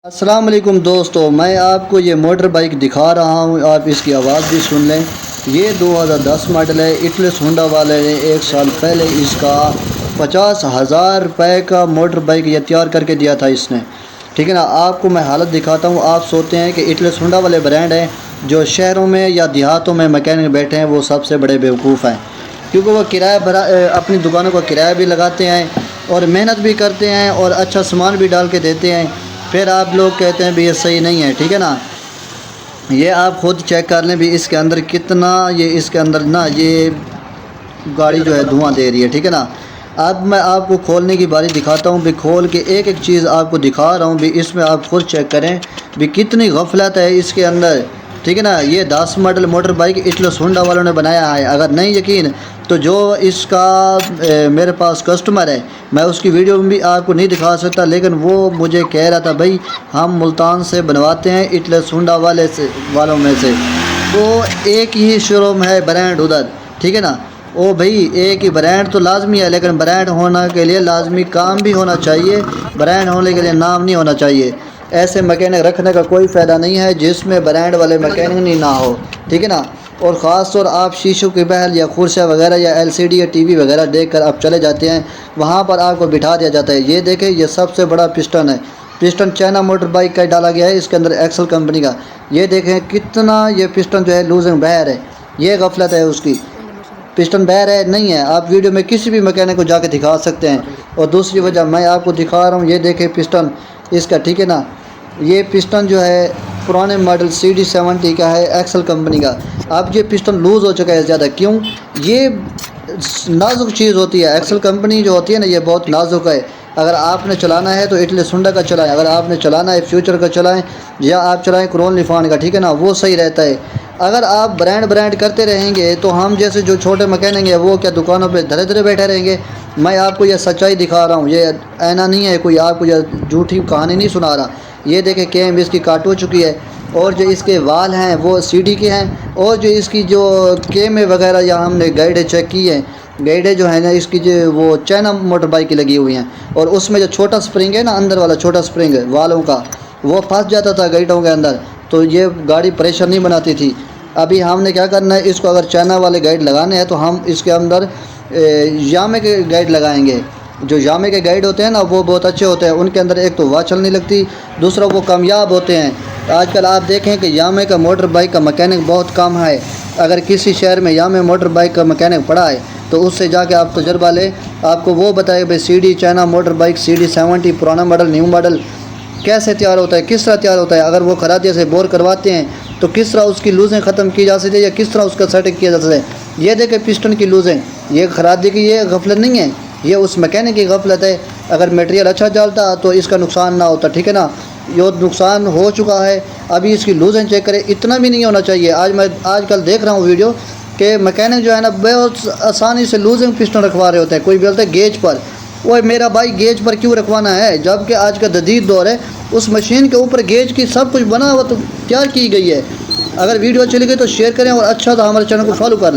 السلام علیکم دوستو، میں آپ کو یہ موٹر بائک دکھا رہا ہوں، آپ اس کی آواز بھی سن لیں۔ یہ 2010 ماڈل ہے۔ اٹلس ہونڈا والے نے 1 سال پہلے اس کا 50,000 روپے کا موٹر بائک یہ تیار کر کے دیا تھا اس نے، ٹھیک ہے نا۔ آپ کو میں حالت دکھاتا ہوں۔ آپ سوچتے ہیں کہ اٹلس ہونڈا والے برانڈ ہیں، جو شہروں میں یا دیہاتوں میں میکینک بیٹھے ہیں وہ سب سے بڑے بیوقوف ہیں، کیونکہ وہ کرایہ اپنی دکانوں کا کرایہ بھی لگاتے ہیں اور محنت بھی کرتے ہیں اور اچھا سامان بھی ڈال کے دیتے ہیں۔ پھر آپ لوگ کہتے ہیں بھی یہ صحیح نہیں ہے، ٹھیک ہے نا۔ یہ آپ خود چیک کر لیں بھی اس کے اندر کتنا اس کے اندر یہ گاڑی جو ہے دھواں دے رہی ہے، ٹھیک ہے نا۔ اب میں آپ کو کھولنے کی باری دکھاتا ہوں بھی، کھول کے ایک ایک چیز آپ کو دکھا رہا ہوں بھی، اس میں آپ خود چیک کریں بھی کتنی غفلت ہے اس کے اندر، ٹھیک ہے نا۔ یہ 10 model motor bike Atlas Honda والوں نے بنایا ہے۔ اگر نہیں یقین تو جو اس کا میرے پاس کسٹمر ہے، میں اس کی ویڈیو میں بھی آپ کو نہیں دکھا سکتا، لیکن وہ مجھے کہہ رہا تھا بھائی ہم ملتان سے بنواتے ہیں اٹلس ہونڈا والوں میں سے، تو ایک ہی شو روم ہے برانڈ ادھر، ٹھیک ہے نا۔ او بھائی ایک ہی برانڈ تو لازمی ہے، لیکن برانڈ ہونے کے لیے لازمی کام بھی ہونا چاہیے، برانڈ ہونے کے لیے نام نہیں ہونا چاہیے۔ ایسے میکینک رکھنے کا کوئی فائدہ نہیں ہے جس میں برانڈ والے میکینک نہیں نہ ہو، ٹھیک ہے نا۔ اور خاص طور آپ شیشوں کی بہل یا خرسیاں وغیرہ یا LCD یا TV وغیرہ دیکھ کر آپ چلے جاتے ہیں، وہاں پر آپ کو بٹھا دیا جاتا ہے۔ یہ دیکھیں، یہ سب سے بڑا پسٹن ہے، پسٹن چائنا موٹر بائک کا ڈالا گیا ہے اس کے اندر، ایکسل کمپنی کا۔ یہ دیکھیں کتنا یہ پسٹن جو ہے لوزنگ باہر ہے، یہ غفلت ہے اس کی، پسٹن باہر ہے نہیں ہے۔ آپ ویڈیو میں کسی بھی میکینک کو جا کے دکھا سکتے ہیں۔ اور دوسری وجہ میں آپ کو دکھا رہا ہوں، یہ دیکھیں پسٹن اس کا، ٹھیک ہے نا۔ یہ پسٹن جو ہے پرانے ماڈل CD70 کا ہے، ایکسل کمپنی کا۔ اب یہ پسٹن لوز ہو چکا ہے زیادہ، کیوں؟ یہ نازک چیز ہوتی ہے، ایکسل کمپنی جو ہوتی ہے نا یہ بہت نازک ہے۔ اگر آپ نے چلانا ہے تو اٹلس ہونڈا کا چلائیں، اگر آپ نے چلانا ہے فیوچر کا چلائیں، یا آپ چلائیں کرون لیفان کا، ٹھیک ہے نا، وہ صحیح رہتا ہے۔ اگر آپ برانڈ کرتے رہیں گے تو ہم جیسے جو چھوٹے میکینک ہیں وہ کیا دکانوں پہ دھرے دھرے بیٹھے رہیں گے؟ میں آپ کو یہ سچائی دکھا رہا ہوں، یہ اینا نہیں ہے، کوئی آپ کو یہ جھوٹی کہانی نہیں سنا رہا۔ یہ دیکھیں کیم اس کی کاٹ ہو چکی ہے، اور جو اس کے وال ہیں وہ CD کے ہیں، اور جو اس کی جو کیمیں وغیرہ یا ہم نے گائیڈیں چیک کی ہیں، گائیڈیں جو ہیں نا اس کی جو وہ چائنا موٹر بائک کی لگی ہوئی ہیں، اور اس میں جو چھوٹا سپرنگ ہے نا، اندر والا چھوٹا سپرنگ ہے والوں کا، وہ پھنس جاتا تھا گائیڈوں کے اندر، تو یہ گاڑی پریشر نہیں بناتی تھی۔ ابھی ہم نے کیا کرنا ہے، اس کو اگر چائنا والے گائیڈ لگانے ہیں تو ہم اس کے اندر یامے کے گائیڈ لگائیں گے۔ جو یامے کے گائیڈ ہوتے ہیں نا وہ بہت اچھے ہوتے ہیں، ان کے اندر ایک تو واچل نہیں لگتی، دوسرا وہ کامیاب ہوتے ہیں۔ آج کل آپ دیکھیں کہ یامے کا موٹر بائک کا میکینک بہت کم ہے۔ اگر کسی شہر میں یامے موٹر بائک کا میکینک پڑا ہے تو اس سے جا کے آپ تجربہ لیں، آپ کو وہ بتائے بھائی CD China motor bike CD70 پرانا ماڈل نیو ماڈل کیسے تیار ہوتا ہے، کس طرح تیار ہوتا ہے۔ اگر وہ خرادیے سے بور کرواتے ہیں تو کس طرح اس کی لوزیں ختم کی جا سکتی ہے، یا کس طرح اس کا سیٹنگ کیا جا سکتا ہے۔ یہ دیکھیں پسٹن کی لوزیں، یہ خرادی کی یہ غفلت نہیں ہے، یہ اس میکینک کی غفلت ہے۔ اگر میٹیریل اچھا ڈالتا تو اس کا نقصان نہ ہوتا، ٹھیک ہے نا۔ یہ نقصان ہو چکا ہے، ابھی اس کی لوزیں چیک کریں، اتنا بھی نہیں ہونا چاہیے۔ میں آج کل دیکھ رہا ہوں ویڈیو کہ میکینک جو ہے نا بہت آسانی سے لوزنگ پسٹن رکھوا رہے ہوتے ہیں۔ کوئی بولتا ہے گیج پر، وہ میرا بھائی گیج پر کیوں رکھوانا ہے، جبکہ آج کا جدید دور ہے، اس مشین کے اوپر گیج کی سب کچھ بنا ہوا تو تیار کی گئی ہے۔ اگر ویڈیو چلی گئی تو شیئر کریں، اور اچھا تو ہمارے چینل کو فالو کر لیں۔